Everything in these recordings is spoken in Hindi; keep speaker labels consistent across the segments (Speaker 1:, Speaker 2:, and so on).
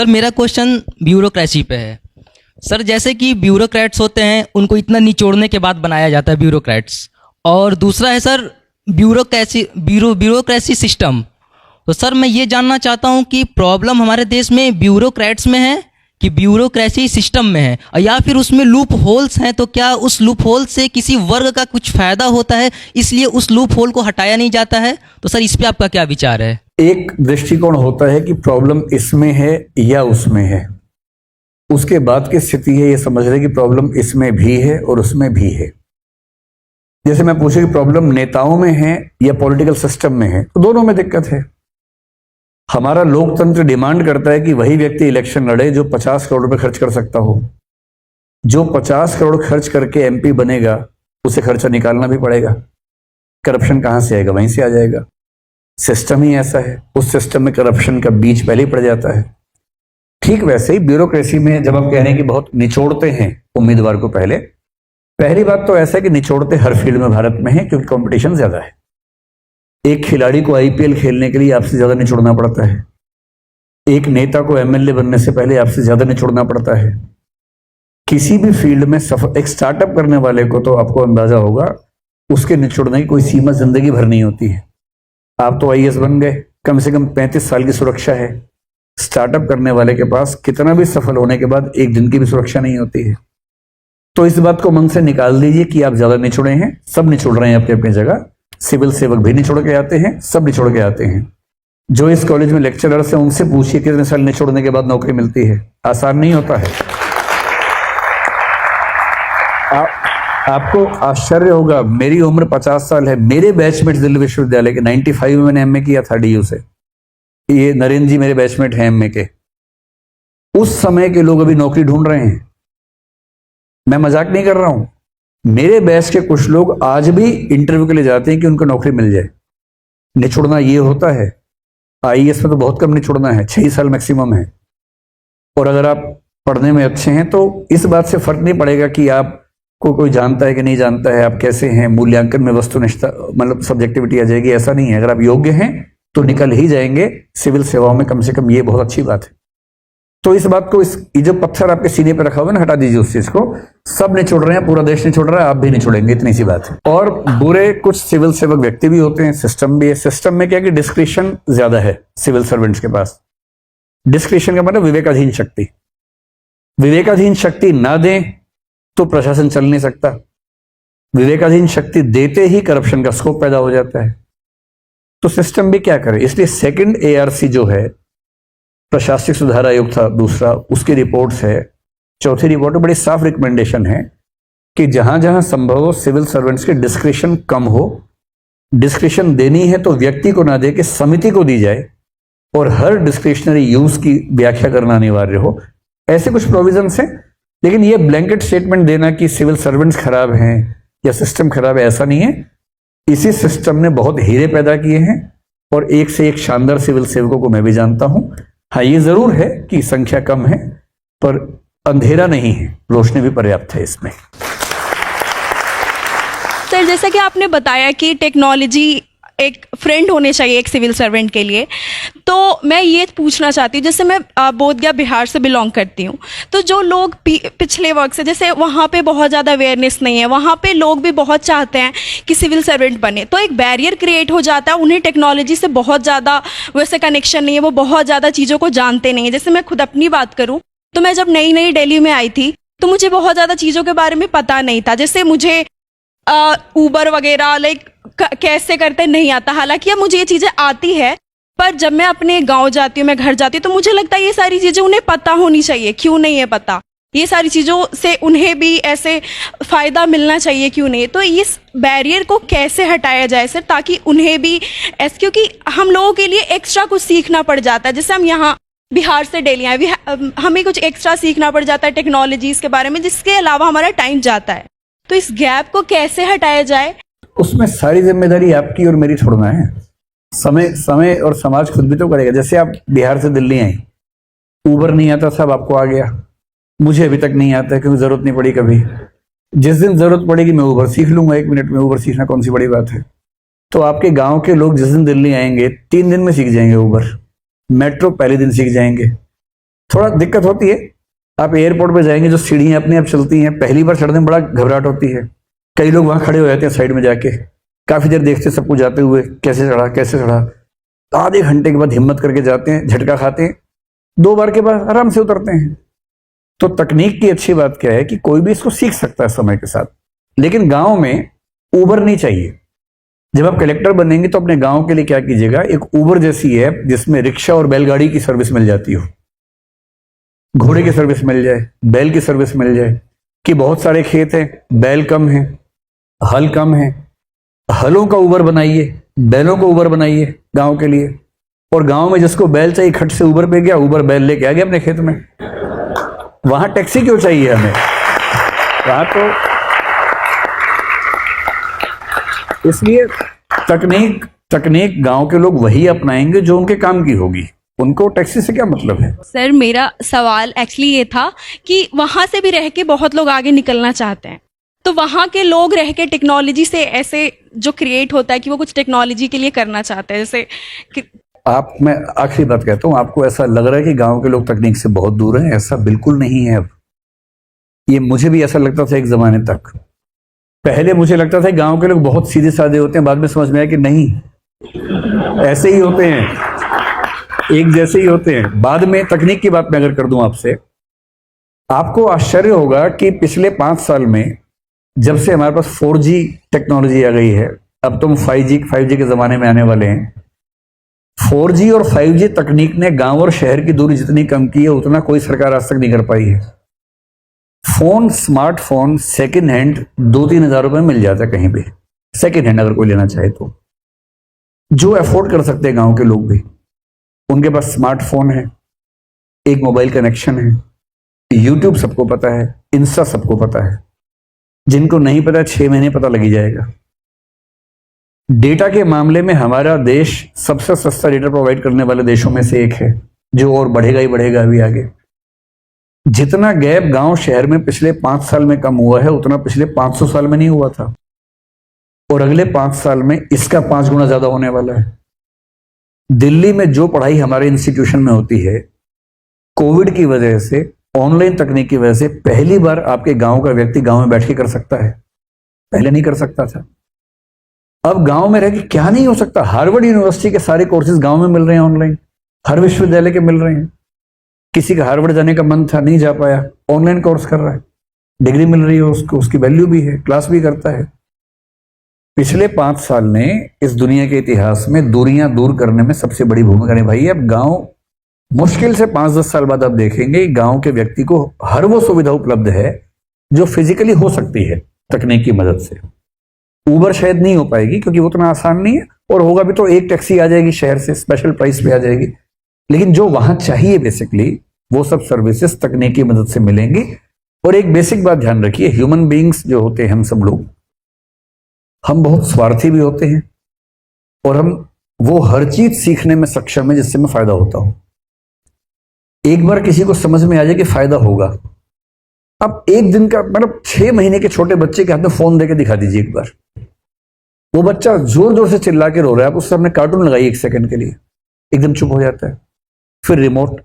Speaker 1: सर मेरा क्वेश्चन ब्यूरोक्रेसी पे है। सर जैसे कि ब्यूरोक्रेट्स होते हैं उनको इतना निचोड़ने के बाद बनाया जाता है ब्यूरोक्रेट्स, और दूसरा है सर ब्यूरोक्रेसी सिस्टम। तो सर मैं ये जानना चाहता हूँ कि प्रॉब्लम हमारे देश में ब्यूरोक्रेट्स में है कि ब्यूरोक्रेसी सिस्टम में है, या फिर उसमें लूप होल्स हैं, तो क्या उस लूप होल से किसी वर्ग का कुछ फायदा होता है इसलिए उस लूप होल को हटाया नहीं जाता है? तो सर इस पे आपका क्या विचार है?
Speaker 2: एक दृष्टिकोण होता है कि प्रॉब्लम इसमें है या उसमें है, उसके बाद की स्थिति है ये समझ रहे कि प्रॉब्लम इसमें भी है और उसमें भी है। जैसे मैं पूछूं कि प्रॉब्लम नेताओं में है या पॉलिटिकल सिस्टम में है, तो दोनों में दिक्कत है। हमारा लोकतंत्र डिमांड करता है कि वही व्यक्ति इलेक्शन लड़े जो 50 करोड़ रुपए खर्च कर सकता हो। जो 50 करोड़ खर्च करके एमपी बनेगा उसे खर्चा निकालना भी पड़ेगा। करप्शन कहां से आएगा? वहीं से आ जाएगा। सिस्टम ही ऐसा है, उस सिस्टम में करप्शन का बीज पहले ही पड़ जाता है। ठीक वैसे ही ब्यूरोक्रेसी में जब आप कह रहे हैं कि बहुत निचोड़ते हैं उम्मीदवार को, पहली बात तो ऐसा है कि निचोड़ते हर फील्ड में भारत में है, क्योंकि कंपटीशन ज्यादा है। एक खिलाड़ी को आईपीएल खेलने के लिए आपसे ज्यादा निचोड़ना पड़ता है। एक नेता को एमएलए बनने से पहले आपसे ज्यादा निचोड़ना पड़ता है। किसी भी फील्ड में एक स्टार्टअप करने वाले को तो आपको अंदाजा होगा उसके निचोड़ने की कोई सीमा जिंदगी भर नहीं होती है। आप तो आईएएस बन गए, कम से कम 35 साल की सुरक्षा है। स्टार्टअप करने वाले के पास कितना भी सफल होने के बाद एक दिन की भी सुरक्षा नहीं होती है। तो इस बात को मन से निकाल दीजिए कि आप ज्यादा निचोड़े हैं। सब निचोड़ रहे हैं अपनी अपनी जगह। सिविल सेवक भी निचोड़ के आते हैं, सब निचोड़ के आते हैं। जो इस कॉलेज में लेक्चरर्स हैं उनसे पूछिए कितने साल निचोड़ने के बाद नौकरी मिलती है। आसान नहीं होता है। आपको आश्चर्य होगा, मेरी उम्र 50 साल है। मेरे बैचमेट दिल्ली विश्वविद्यालय के 95 में मैंने एमए किया था डीयू से। ये नरेंद्र जी मेरे बैचमेट हैं एमए के। उस समय के लोग अभी नौकरी ढूंढ रहे हैं। मैं मजाक नहीं कर रहा हूं। मेरे बैच के कुछ लोग आज भी इंटरव्यू के लिए जाते हैं कि उनको नौकरी मिल जाए। निचोड़ना ये होता है। आईएएस में तो बहुत कम निचोड़ना है, 6 साल मैक्सिमम है। और अगर आप पढ़ने में अच्छे हैं तो इस बात से फर्क नहीं पड़ेगा कि आपको कोई जानता है कि नहीं जानता है, आप कैसे हैं। मूल्यांकन में वस्तुनिष्ठता मतलब सब्जेक्टिविटी आ जाएगी, ऐसा नहीं है। अगर आप योग्य हैं तो निकल ही जाएंगे सिविल सेवाओं में, कम से कम ये बहुत अच्छी बात है। तो इस बात को, ये जो पत्थर आपके सीने पे रखा हुआ है ना, हटा दीजिए उस चीज को। सब निचोड़ रहे हैं, पूरा देश निचोड़ रहा है, आप भी निचोड़ेंगे, इतनी सी बात है। और बुरे कुछ सिविल सेवक व्यक्ति भी होते हैं, सिस्टम भी है। सिस्टम में क्या है कि डिस्क्रिशन ज्यादा है सिविल सर्वेंट्स के पास। डिस्क्रिशन का मतलब विवेकाधीन शक्ति। विवेकाधीन शक्ति ना दें तो प्रशासन चल नहीं सकता। विवेकाधीन शक्ति देते ही करप्शन का स्कोप पैदा हो जाता है। तो सिस्टम भी क्या करे, इसलिए सेकंड एआरसी जो है, प्रशासनिक सुधार आयोग था दूसरा, उसकी रिपोर्ट्स है। चौथी रिपोर्ट में बड़ी साफ रिकमेंडेशन है कि जहां जहां संभव हो सिविल सर्वेंट्स के डिस्क्रिशन कम हो। डिस्क्रिशन देनी है तो व्यक्ति को ना दे के समिति को दी जाए, और हर डिस्क्रिशनरी यूज की व्याख्या करना अनिवार्य हो। ऐसे कुछ प्रोविजंस हैं। लेकिन ये ब्लैंकेट स्टेटमेंट देना कि सिविल सर्वेंट्स खराब हैं या सिस्टम खराब है, ऐसा नहीं है। इसी सिस्टम ने बहुत हीरे पैदा किए हैं, और एक से एक शानदार सिविल सेवकों को मैं भी जानता हूं। हाँ, ये जरूर है कि संख्या कम है, पर अंधेरा नहीं है, रोशनी भी पर्याप्त है इसमें।
Speaker 3: सर जैसा कि आपने बताया कि टेक्नोलॉजी एक फ्रेंड होने चाहिए एक सिविल सर्वेंट के लिए, तो मैं ये पूछना चाहती हूँ, जैसे मैं बोधगया बिहार से बिलोंग करती हूँ, तो जो लोग पिछले वर्ग से, जैसे वहाँ पे बहुत ज़्यादा अवेयरनेस नहीं है, वहाँ पे लोग भी बहुत चाहते हैं कि सिविल सर्वेंट बने, तो एक बैरियर क्रिएट हो जाता है। उन्हें टेक्नोलॉजी से बहुत ज़्यादा वैसे कनेक्शन नहीं है, वो बहुत ज़्यादा चीज़ों को जानते नहीं है। जैसे मैं खुद अपनी बात करूँ तो मैं जब नई नई दिल्ली में आई थी तो मुझे बहुत ज़्यादा चीज़ों के बारे में पता नहीं था। जैसे मुझे ऊबर वगैरह कैसे करते नहीं आता। हालांकि अब मुझे ये चीज़ें आती है, पर जब मैं अपने गांव जाती हूँ, मैं घर जाती हूँ, तो मुझे लगता है ये सारी चीज़ें उन्हें पता होनी चाहिए। क्यों नहीं है पता? ये सारी चीज़ों से उन्हें भी ऐसे फ़ायदा मिलना चाहिए, क्यों नहीं? तो इस बैरियर को कैसे हटाया जाए सर, ताकि उन्हें भी ऐसे, क्योंकि हम लोगों के लिए एक्स्ट्रा कुछ सीखना पड़ जाता है। जैसे हम यहाँ बिहार से दिल्ली आए, हमें कुछ एक्स्ट्रा सीखना पड़ जाता है टेक्नोलॉजीज़ के बारे में, जिसके अलावा हमारा टाइम जाता है। तो इस गैप को कैसे हटाया जाए?
Speaker 2: उसमें सारी जिम्मेदारी आपकी और मेरी छोड़ना है। समय और समाज खुद भी तो करेगा। जैसे आप बिहार से दिल्ली आई, ऊबर नहीं आता, सब आपको आ गया। मुझे अभी तक नहीं आता है क्योंकि जरूरत नहीं पड़ी कभी। जिस दिन जरूरत पड़ेगी मैं ऊबर सीख लूंगा। 1 मिनट में ऊबर सीखना कौन सी बड़ी बात है। तो आपके गांव के लोग जिस दिन दिल्ली आएंगे 3 दिन में सीख जाएंगे ऊबर। मेट्रो पहले दिन सीख जाएंगे। थोड़ा दिक्कत होती है। आप एयरपोर्ट पे जाएंगे, जो सीढ़ियां अपने आप चलती हैं, पहली बार चढ़ने में बड़ा घबराहट होती है। कई लोग वहां खड़े हो जाते हैं साइड में जाके, काफी देर देखते हैं सबको जाते हुए, कैसे चढ़ा कैसे चढ़ा। आधे घंटे के बाद हिम्मत करके जाते हैं, झटका खाते हैं, 2 बार के बाद आराम से उतरते हैं। तो तकनीक की अच्छी बात क्या है कि कोई भी इसको सीख सकता है समय के साथ। लेकिन गांव में उबर नहीं चाहिए। जब आप कलेक्टर बनेंगे तो अपने गांव के लिए क्या कीजिएगा, एक उबर जैसी ऐप जिसमें रिक्शा और बैलगाड़ी की सर्विस मिल जाती हो, घोड़े की सर्विस मिल जाए, बैल की सर्विस मिल जाए। कि बहुत सारे खेत हैं, बैल कम है, हल कम है, हलों का उबर बनाइए, बैलों को उबर बनाइए गांव के लिए। और गांव में जिसको बैल चाहिए खट से उबर पे गया, उबर बैल लेके आ गया अपने खेत में। वहां टैक्सी क्यों चाहिए हमें? वहां तो इसलिए तकनीक गांव के लोग वही अपनाएंगे जो उनके काम की होगी। उनको टैक्सी से क्या मतलब है?
Speaker 3: सर मेरा सवाल एक्चुअली ये था कि वहाँ से भी रह के बहुत लोग आगे निकलना चाहते हैं, तो वहाँ के लोग रह के टेक्नोलॉजी से ऐसे जो क्रिएट होता है कि वो कुछ टेक्नोलॉजी के लिए करना चाहते हैं, जैसे कि
Speaker 2: मैं आखिरी बात कहता हूं, आपको ऐसा लग रहा है कि गांव के लोग तकनीक से बहुत दूर हैं, ऐसा बिल्कुल नहीं है। अब ये मुझे भी ऐसा लगता था एक जमाने तक। पहले मुझे लगता था गांव के लोग बहुत सीधे साधे होते हैं, बाद में समझ में आया कि नहीं, ऐसे ही होते हैं, एक जैसे ही होते हैं। बाद में तकनीक की बात मैं अगर कर दूं आपसे, आपको आश्चर्य होगा कि पिछले 5 साल में जब से हमारे पास 4G टेक्नोलॉजी आ गई है, अब तुम 5G के जमाने में आने वाले हैं। 4G और 5G तकनीक ने गांव और शहर की दूरी जितनी कम की है, उतना कोई सरकार आज तक नहीं कर पाई है। स्मार्टफोन सेकंड हैंड 2-3 हजार रुपए में मिल जाता है कहीं भी, सेकंड हैंड अगर कोई लेना चाहे तो। जो अफोर्ड कर सकते हैं गांव के लोग भी, उनके पास स्मार्टफोन है, एक मोबाइल कनेक्शन है, यूट्यूब सबको पता है, इंस्टा सबको पता है। जिनको नहीं पता 6 महीने पता लगी जाएगा। डेटा के मामले में हमारा देश सबसे सस्ता डेटा प्रोवाइड करने वाले देशों में से एक है, जो और बढ़ेगा ही बढ़ेगा अभी आगे। जितना गैप गांव शहर में पिछले 5 साल में कम हुआ है, उतना पिछले 500 साल में नहीं हुआ था। और अगले 5 साल में इसका 5 गुना ज्यादा होने वाला है। दिल्ली में जो पढ़ाई हमारे इंस्टीट्यूशन में होती है, कोविड की वजह से, ऑनलाइन तकनीक की वजह से पहली बार आपके गांव का व्यक्ति गांव में बैठ के कर सकता है, पहले नहीं कर सकता था। अब गांव में रह के क्या नहीं हो सकता। हार्वर्ड यूनिवर्सिटी के सारे कोर्सेज गांव में मिल रहे हैं ऑनलाइन, हर विश्वविद्यालय के मिल रहे हैं। किसी का हार्वर्ड जाने का मन था, नहीं जा पाया, ऑनलाइन कोर्स कर रहा है, डिग्री मिल रही है उसको, उसकी वैल्यू भी है, क्लास भी करता है। पिछले 5 साल ने इस दुनिया के इतिहास में दूरियां दूर करने में सबसे बड़ी भूमिका निभाई है। अब गांव मुश्किल से 5-10 साल बाद आप देखेंगे गांव के व्यक्ति को हर वो सुविधा उपलब्ध है जो फिजिकली हो सकती है तकनीक की मदद से। उबर शायद नहीं हो पाएगी क्योंकि वो उतना आसान नहीं है, और होगा भी तो एक टैक्सी आ जाएगी शहर से, स्पेशल प्राइस पे आ जाएगी। लेकिन जो वहां चाहिए बेसिकली वो सब सर्विसेज तकनीक की मदद से मिलेंगी। और एक बेसिक बात ध्यान रखिए, ह्यूमन बीइंग्स जो होते हैं हम सब लोग, हम बहुत स्वार्थी भी होते हैं, और हम वो हर चीज सीखने में सक्षम है जिससे हमें फायदा होता हो। एक बार किसी को समझ में आ जाए कि फायदा होगा, अब एक दिन का मतलब 6 महीने के छोटे बच्चे के हाथ में फोन देके दिखा दीजिए एक बार, वो बच्चा जोर जोर से चिल्ला के रो रहा है, आप उससे अपने कार्टून लगाइए 1 सेकंड के लिए, एकदम चुप हो जाता है। फिर रिमोट,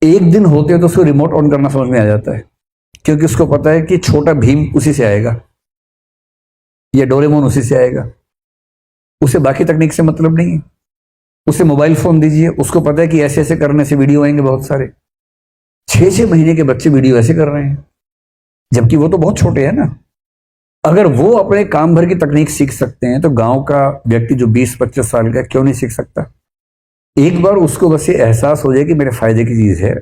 Speaker 2: एक दिन होते हैं तो उसको रिमोट ऑन करना समझ में आ जाता है, क्योंकि उसको पता है कि छोटा भीम उसी से आएगा या डोरेमोन उसी से आएगा, उसे बाकी तकनीक से मतलब नहीं है। उसे मोबाइल फोन दीजिए, उसको पता है कि ऐसे ऐसे करने से वीडियो आएंगे बहुत सारे। 6-6 महीने के बच्चे वीडियो ऐसे कर रहे हैं, जबकि वो तो बहुत छोटे हैं ना। अगर वो अपने काम भर की तकनीक सीख सकते हैं तो गांव का व्यक्ति जो 20-25 साल का क्यों नहीं सीख सकता? एक बार उसको बस ये एहसास हो जाए कि मेरे फायदे की चीज है।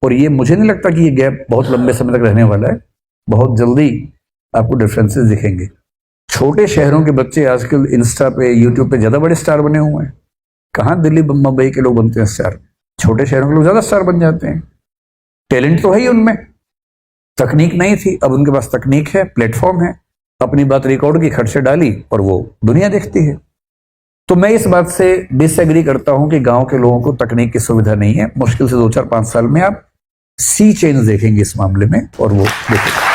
Speaker 2: और ये मुझे नहीं लगता कि ये गैप बहुत लंबे समय तक रहने वाला है, बहुत जल्दी आपको डिफरेंसेस दिखेंगे। छोटे शहरों के बच्चे आजकल इंस्टा पे, यूट्यूब पे ज्यादा बड़े स्टार बने हुए हैं। कहाँ दिल्ली मुंबई के लोग बनते हैं स्टार, छोटे शहरों के लोग ज्यादा स्टार बन जाते हैं। टैलेंट तो है ही उनमें, तकनीक नहीं थी, अब उनके पास तकनीक है, प्लेटफॉर्म है, अपनी बात रिकॉर्ड की, खट से डाली और वो दुनिया देखती है। तो मैं इस बात से डिसएग्री करता हूं कि गांव के लोगों को तकनीक की सुविधा नहीं है। मुश्किल से 2-4-5 साल में आप सी चेंज देखेंगे इस मामले में, और वो देखेंगे।